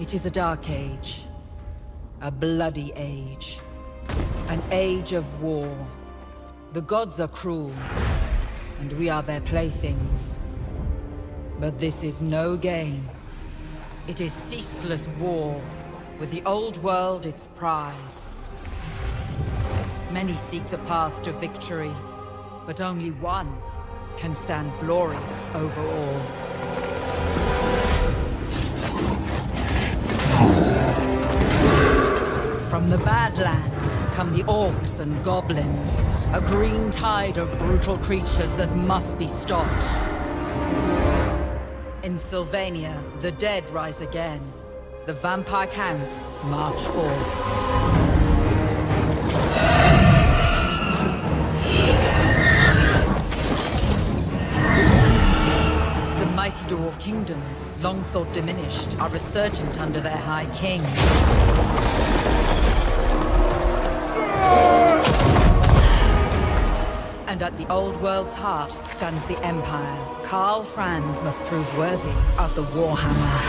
It is a dark age. A bloody age. An age of war. The gods are cruel, and we are their playthings. But this is no game. It is ceaseless war, with the old world its prize. Many seek the path to victory, but only one can stand glorious over all. From the Badlands come the orcs and goblins, a green tide of brutal creatures that must be stopped. In Sylvania, the dead rise again. The vampire counts march forth. The mighty dwarf kingdoms, long thought diminished, are resurgent under their high king. And at the old world's heart stands the Empire. Karl Franz must prove worthy of the Warhammer.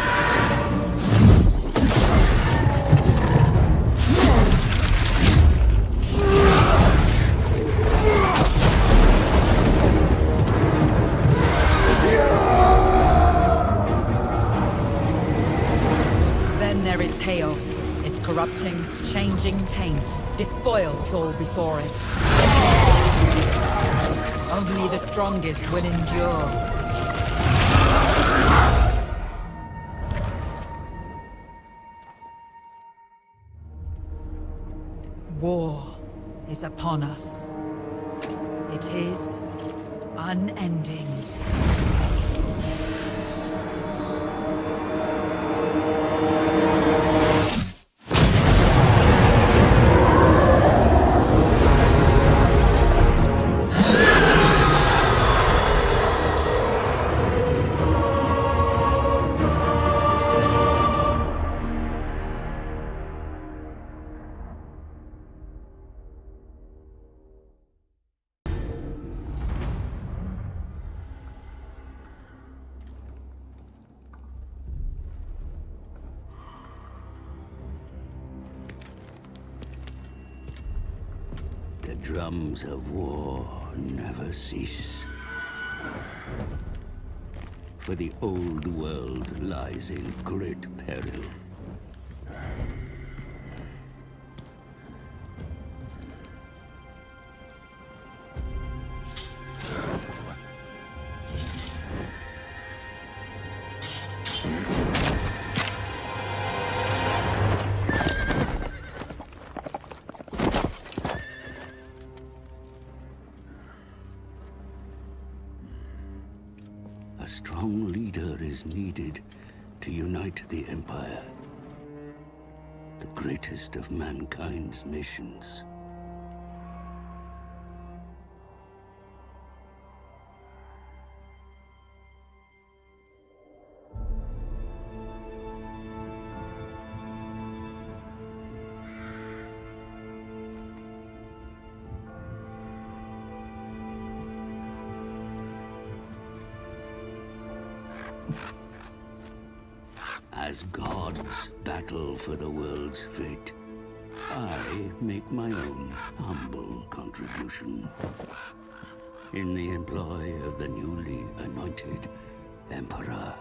Then there is chaos. Its corrupting, changing taint despoils all before it. Only the strongest will endure. War is upon us. It is unending. The drums of war never cease. For the old world lies in great peril. A strong leader is needed to unite the Empire, the greatest of mankind's nations. As gods battle for the world's fate, I make my own humble contribution. In the employ of the newly anointed Emperor.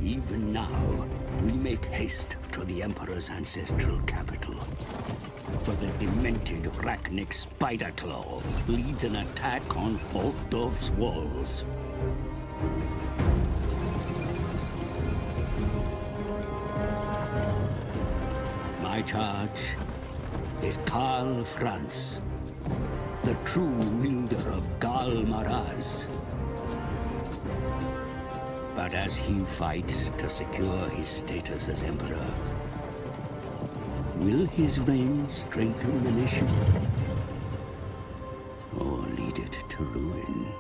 Even now, we make haste to the Emperor's ancestral capital. For the demented Rachnic Spiderclaw leads an attack on Altdorf's walls. My charge is Karl Franz, the true wielder of Gal Maraz. But as he fights to secure his status as Emperor, will his reign strengthen the nation? Or lead it to ruin?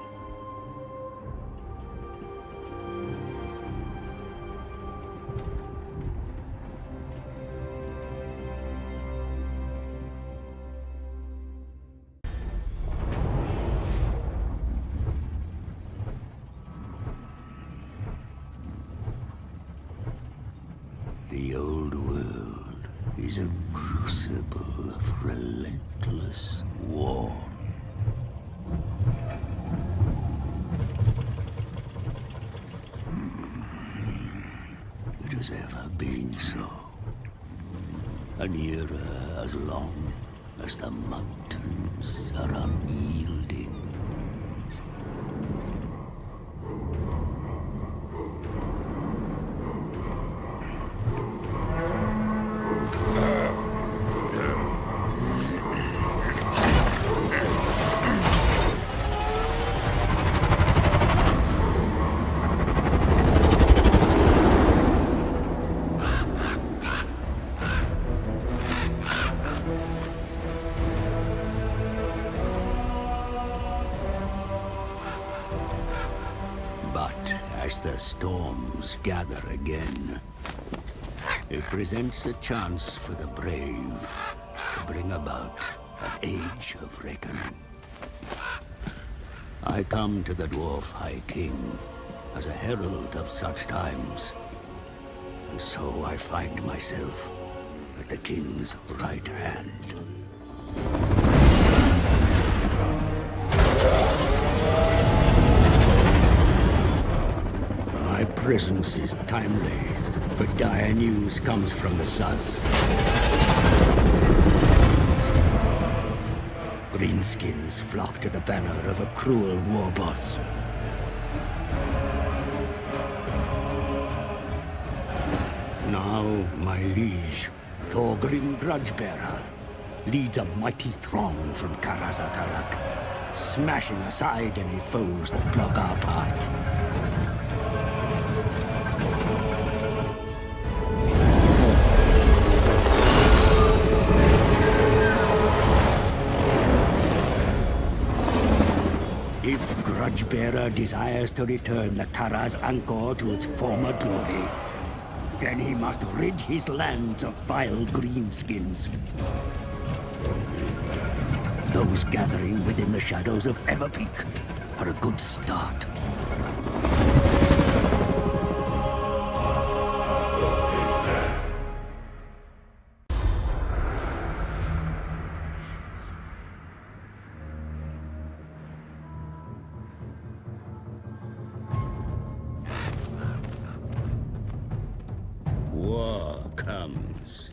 The old world is a crucible of relentless war. It has ever been so. An era as long as the mountains are unyielding. But as the storms gather again, it presents a chance for the brave to bring about an age of reckoning. I come to the Dwarf High King as a herald of such times, and so I find myself at the King's right hand. My presence is timely, for dire news comes from the south. Greenskins flock to the banner of a cruel war boss. Now, my liege, Thorgrim Grudgebearer, leads a mighty throng from Karazakarak, smashing aside any foes that block our path. If Grudgebearer desires to return the Karaz Angkor to its former glory, then he must rid his lands of vile greenskins. Those gathering within the shadows of Everpeak are a good start. War comes.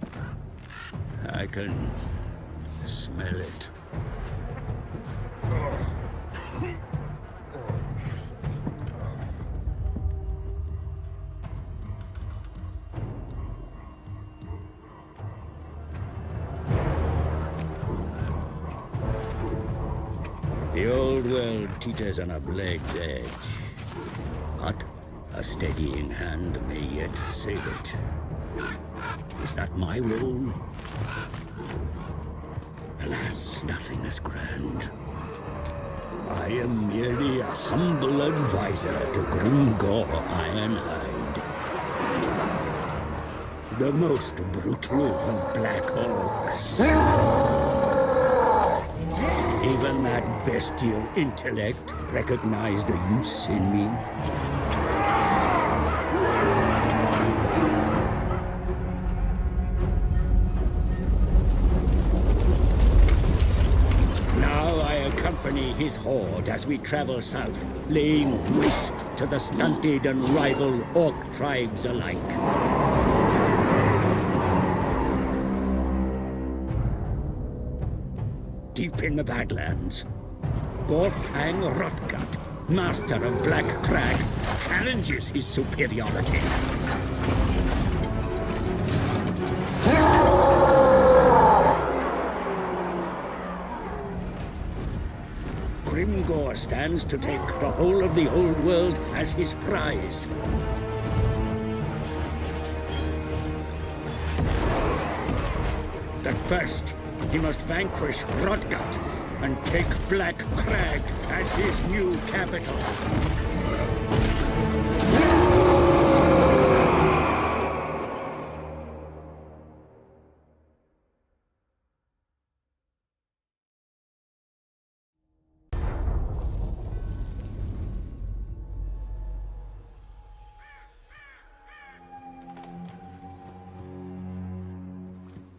I can smell it. The old world teeters on a blade's edge, but a steadying hand may yet save it. Is that my role? Alas, nothing is grand. I am merely a humble advisor to Grimgor Ironhide, the most brutal of Black Orcs. Even that bestial intellect recognized a use in me. His horde as we travel south, laying waste to the stunted and rival orc tribes alike. Deep in the Badlands, Gorfang Rotgut, master of Black Crag, challenges his superiority. Grimgor stands to take the whole of the old world as his prize. But first, he must vanquish Rotgut and take Black Crag as his new capital.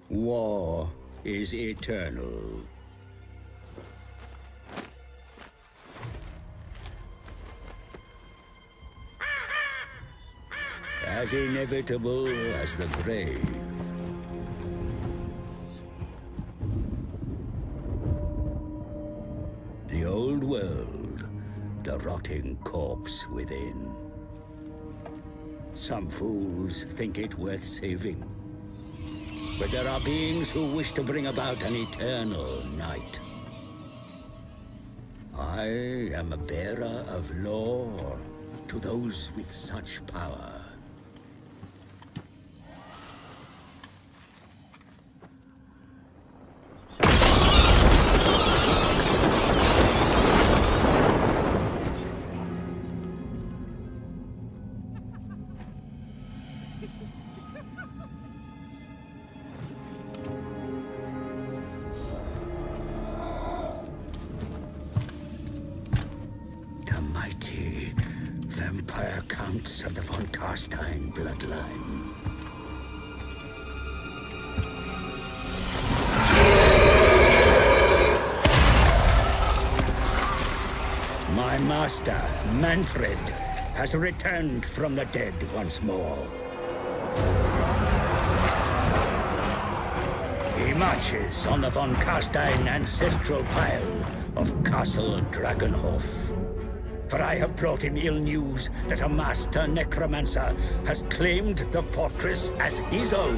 War is eternal. As inevitable as the grave. The old world, the rotting corpse within. Some fools think it worth saving. But there are beings who wish to bring about an eternal night. I am a bearer of lore to those with such power. The mighty vampire counts of the von Carstein bloodline. My master, Manfred, has returned from the dead once more. He marches on the von Carstein ancestral pile of Castle Dragonhof. For I have brought him ill news that a master necromancer has claimed the fortress as his own.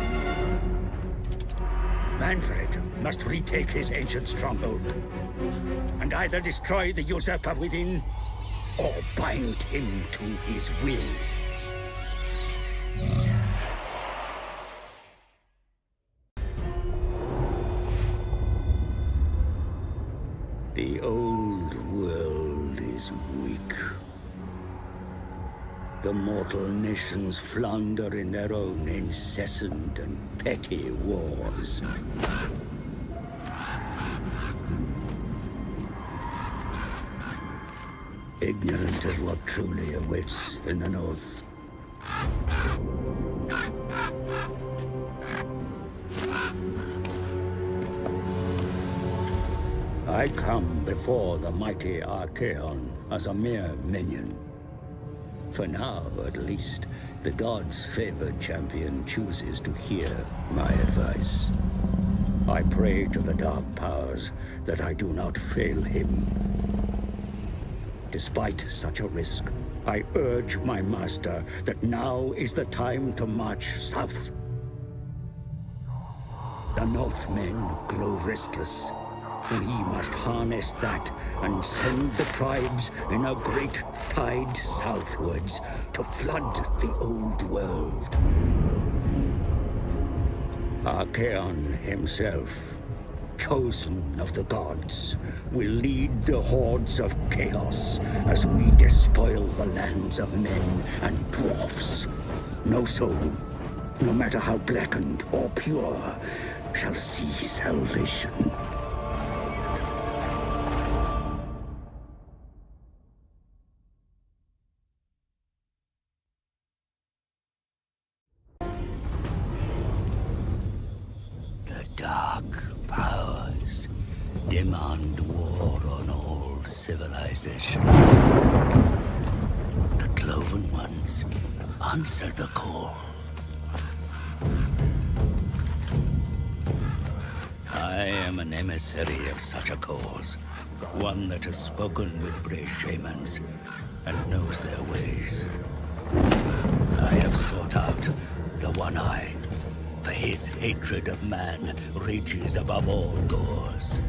Manfred must retake his ancient stronghold, and either destroy the usurper within, or bind him to his will. The old world is weak. The mortal nations flounder in their own incessant and petty wars. Ignorant of what truly awaits in the north. I come before the mighty Archaon as a mere minion. For now, at least, the gods' favored champion chooses to hear my advice. I pray to the dark powers that I do not fail him. Despite such a risk, I urge my master that now is the time to march south. The Northmen grow restless. We must harness that and send the tribes in a great tide southwards to flood the old world. Archaon himself, chosen of the gods, will lead the hordes of chaos as we despoil the lands of men and dwarfs. No soul, no matter how blackened or pure, shall see salvation. Dark powers demand war on all civilization. The Cloven Ones answer the call. I am an emissary of such a cause, one that has spoken with brave shamans and knows their ways. I have sought out the One Eye, for his hatred of man reaches above all doors.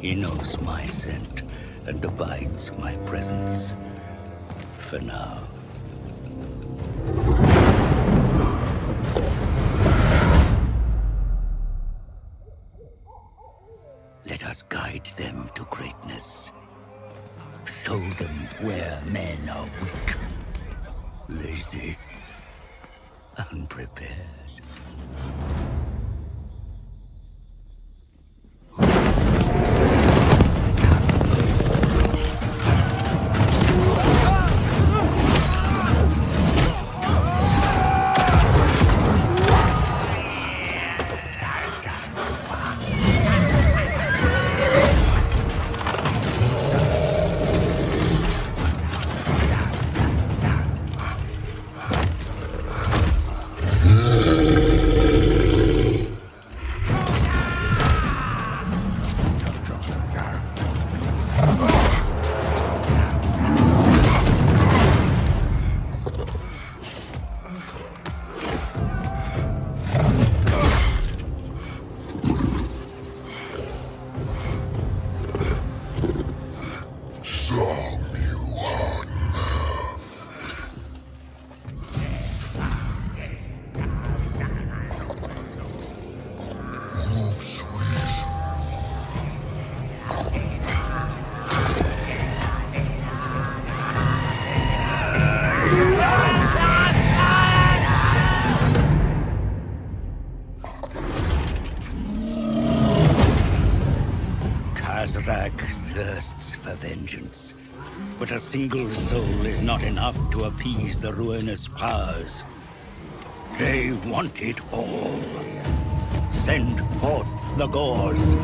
He knows my scent and abides my presence. For now. Let us guide them to greatness. Show them where men are weak, lazy, unprepared. Khazrak thirsts for vengeance, but a single soul is not enough to appease the ruinous powers. They want it all. Send forth the Gors.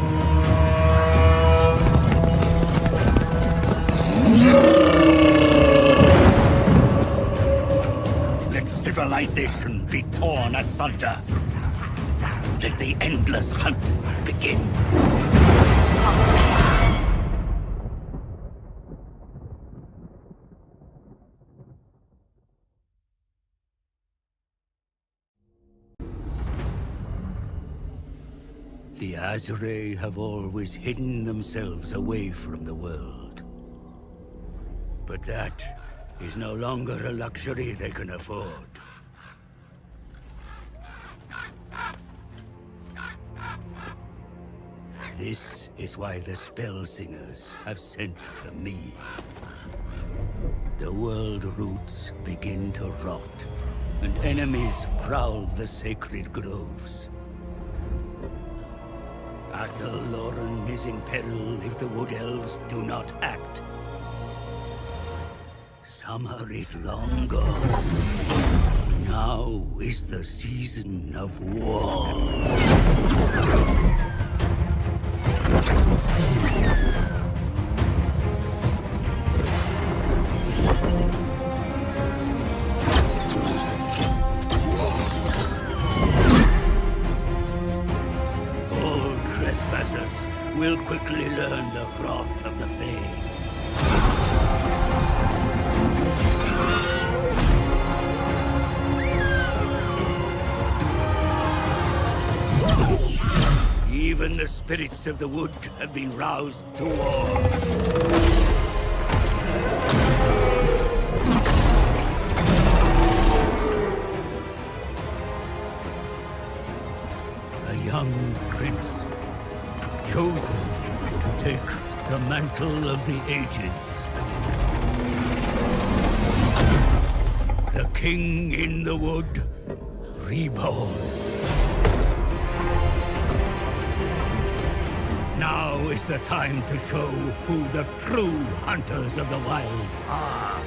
Let civilization be torn asunder. Let the endless hunt begin. The Azure have always hidden themselves away from the world. But that is no longer a luxury they can afford. This is why the Spellsingers have sent for me. The world roots begin to rot, and enemies prowl the sacred groves. Athel Loren is in peril if the Wood Elves do not act. Summer is long gone. Now is the season of war. Will quickly learn the wrath of the Fae. Even the spirits of the wood have been roused to war. A young prince, chosen to take the mantle of the ages. The King in the Wood, reborn. Now is the time to show who the true hunters of the wild are.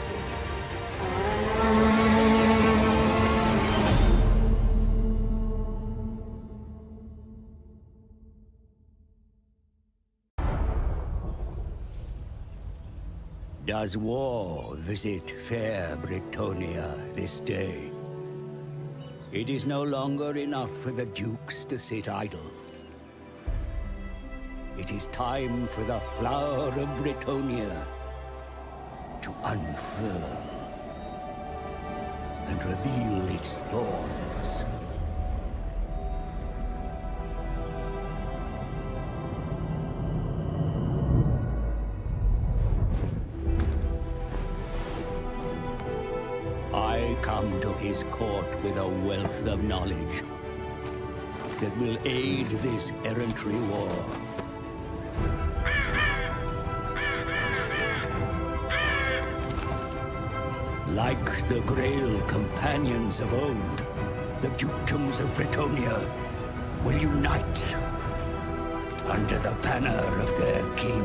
Does war visit fair Bretonnia this day? It is no longer enough for the dukes to sit idle. It is time for the flower of Bretonnia to unfurl and reveal its thorns. I come to his court with a wealth of knowledge that will aid this errantry war. Like the Grail companions of old, the dukedoms of Bretonnia will unite under the banner of their king.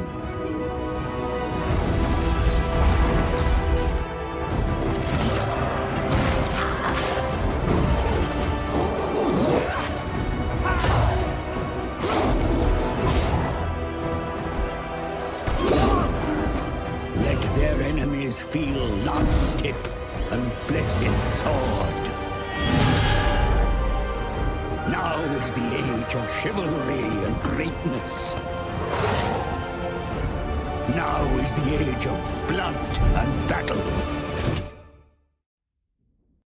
Let their enemies feel lance tip and blessed sword. Now is the age of chivalry and greatness. Now is the age of blood and battle.